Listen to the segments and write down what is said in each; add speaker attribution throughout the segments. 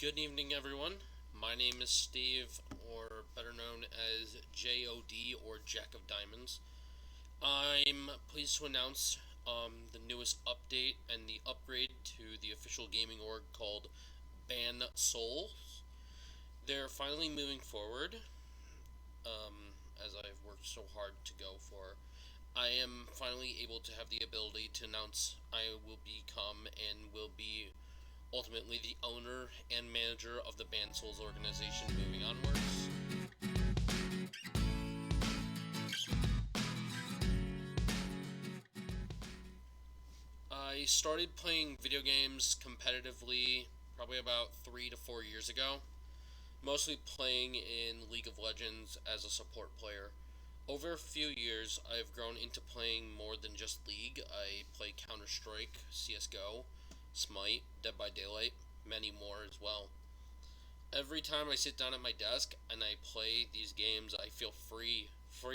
Speaker 1: Good evening, everyone. My name is Steve, or better known as JoD, or Jack of Diamonds. I'm pleased to announce the newest update and the upgrade to the official gaming org called BANSl. They're finally moving forward, as I've worked so hard to go for. I am finally able to have the ability to announce I will become and will be ultimately the owner and manager of the BANSl organization moving onwards. I started playing video games competitively probably about 3 to 4 years ago, mostly playing in League of Legends as a support player. Over a few years, I've grown into playing more than just League. I play Counter-Strike, CSGO, SMITE, Dead by Daylight, many more as well. Every time I sit down at my desk and I play these games, I feel free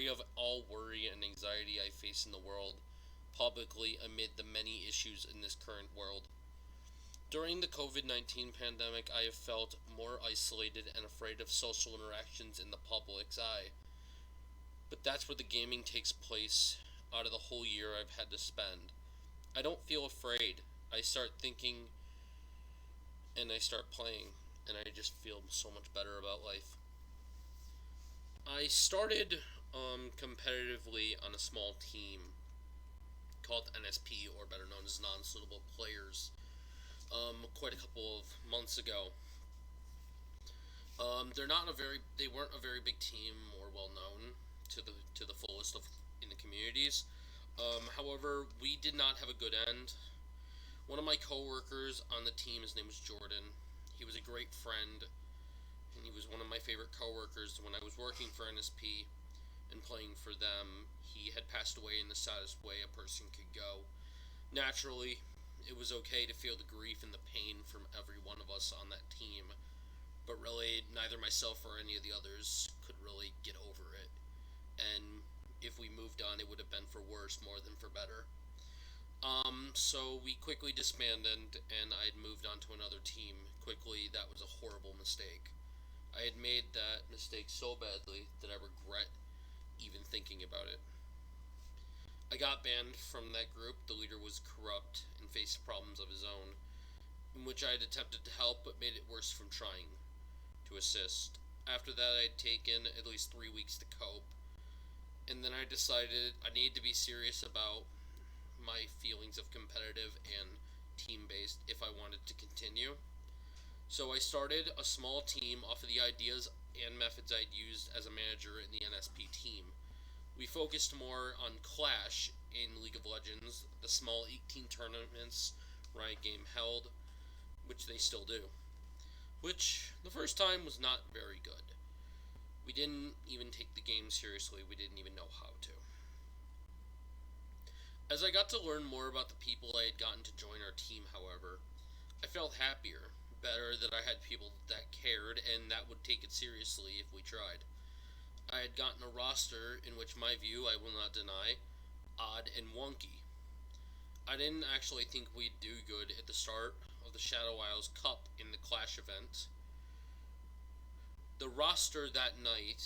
Speaker 1: of all worry and anxiety I face in the world, publicly amid the many issues in this current world. During the COVID-19 pandemic, I have felt more isolated and afraid of social interactions in the public's eye. But that's where the gaming takes place out of the whole year I've had to spend. I don't feel afraid. I start thinking and I start playing, and I just feel so much better about life. I started competitively on a small team called NSP, or better known as non-suitable players, quite a couple of months ago. They weren't a very big team or well known to the fullest of in the communities. However, we did not have a good end. One of my coworkers on the team, his name was Jordan. He was a great friend, and he was one of my favorite coworkers when I was working for NSP and playing for them. He had passed away in the saddest way a person could go. Naturally, it was okay to feel the grief and the pain from every one of us on that team, but really, neither myself or any of the others could really get over it. And if we moved on, it would have been for worse more than for better. So we quickly disbanded, and I had moved on to another team. Quickly, that was a horrible mistake. I had made that mistake so badly that I regret even thinking about it. I got banned from that group. The leader was corrupt and faced problems of his own, in which I had attempted to help but made it worse from trying to assist. After that, I had taken at least 3 weeks to cope, and then I decided I needed to be serious about my feelings of competitive and team-based if I wanted to continue. So I started a small team off of the ideas and methods I'd used as a manager in the NSP team. We focused more on Clash in League of Legends, the small 18 tournaments Riot Games held, which they still do. Which, the first time, was not very good. We didn't even take the game seriously, we didn't even know how to. As I got to learn more about the people I had gotten to join our team, however, I felt happier, better that I had people that cared and that would take it seriously if we tried. I had gotten a roster in which my view, I will not deny, odd and wonky. I didn't actually think we'd do good at the start of the Shadow Isles Cup in the Clash event. The roster that night,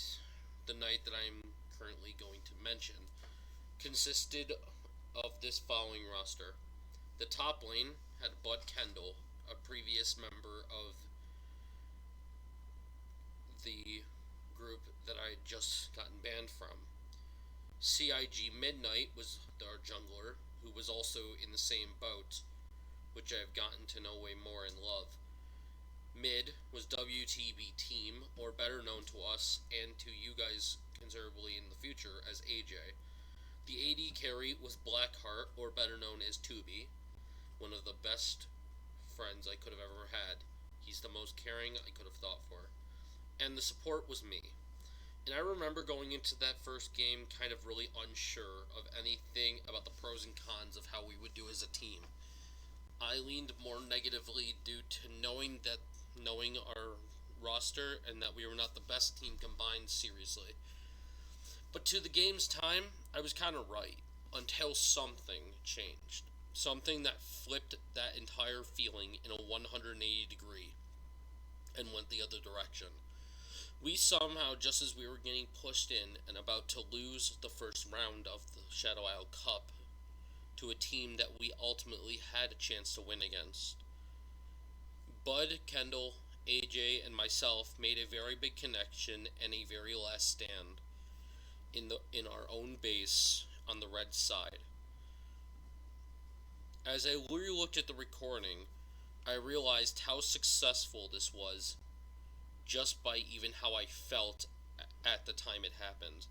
Speaker 1: the night that I'm currently going to mention, consisted of this following roster. The top lane had Budkendall, a previous member of the group that I had just gotten banned from. CIG Midnight was our jungler, who was also in the same boat, which I have gotten to know way more and love. Mid was WTB Team, or better known to us and to you guys considerably in the future as AJ. The AD carry was Blackheart, or better known as Tubi, one of the best friends I could have ever had. He's the most caring I could have thought for. And the support was me. And I remember going into that first game kind of really unsure of anything about the pros and cons of how we would do as a team. I leaned more negatively due to knowing our roster and that we were not the best team combined seriously. But to the game's time, I was kind of right, until something changed. Something that flipped that entire feeling in a 180 degree. and went the other direction. We somehow, just as we were getting pushed in and about to lose the first round of the Shadow Isle Cup to a team that we ultimately had a chance to win against, Budkendall, AJ, and myself made a very big connection and a very last stand in our own base on the red side. As I looked at the recording, I realized how successful this was just by even how I felt at the time it happened.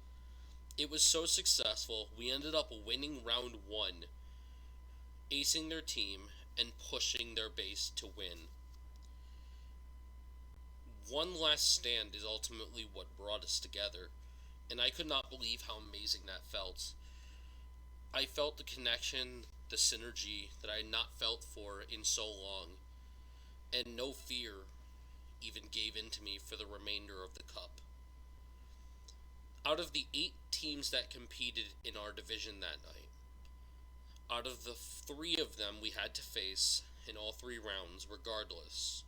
Speaker 1: It was so successful, we ended up winning round 1, acing their team, and pushing their base to win. One last stand is ultimately what brought us together, and I could not believe how amazing that felt. I felt the connection, the synergy that I had not felt for in so long, and no fear even gave in to me for the remainder of the cup. Out of the 8 teams that competed in our division that night, out of the 3 of them we had to face in all 3 rounds regardless,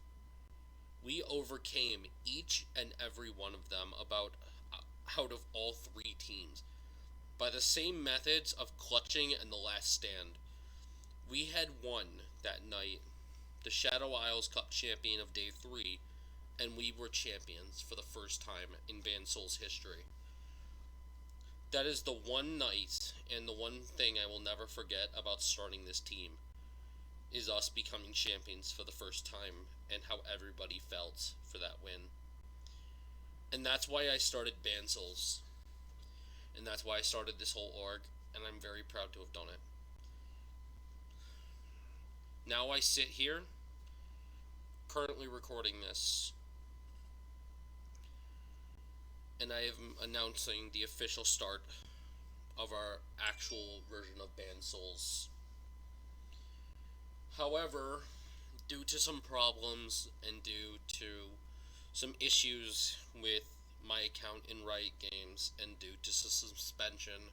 Speaker 1: we overcame each and every one of them out of all 3 teams by the same methods of clutching and the last stand. We had won that night the Shadow Isles Cup champion of day 3, and we were champions for the first time in BANSl's history. That is the one night and the one thing I will never forget about starting this team, is us becoming champions for the first time and how everybody felt for that win. And that's why I started BANSl's, and that's why I started this whole org, and I'm very proud to have done it. Now I sit here, currently recording this, and I am announcing the official start of our actual version of BANSl's. However, due to some problems and due to some issues with my account in Riot Games and due to suspension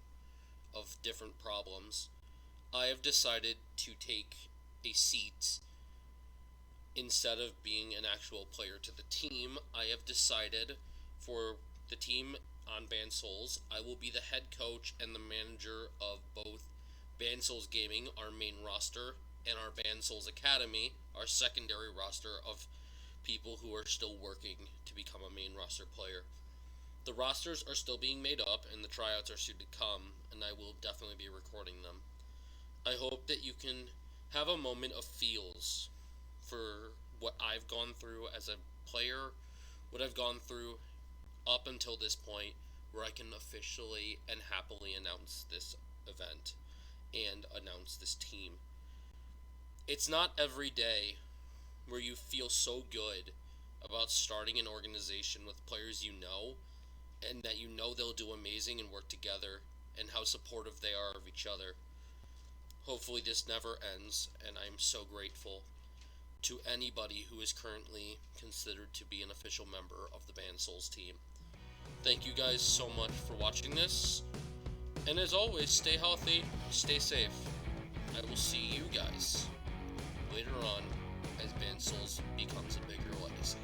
Speaker 1: of different problems, I have decided to take a seat. Instead of being an actual player to the team, I have decided for the team on BANSl's, I will be the head coach and the manager of both BANSl's Gaming, our main roster, and our BANSl's Academy, our secondary roster of people who are still working to become a main roster player. The rosters are still being made up and the tryouts are soon to come, and I will definitely be recording them. I hope that you can have a moment of feels for what I've gone through as a player, what I've gone through up until this point, where I can officially and happily announce this event and announce this team. It's not every day where you feel so good about starting an organization with players you know, and that you know they'll do amazing and work together, and how supportive they are of each other. Hopefully this never ends, and I'm so grateful to anybody who is currently considered to be an official member of the BANSl's team. Thank you guys so much for watching this, and as always, stay healthy, stay safe. I will see you guys later on as BANSl's becomes a bigger legacy.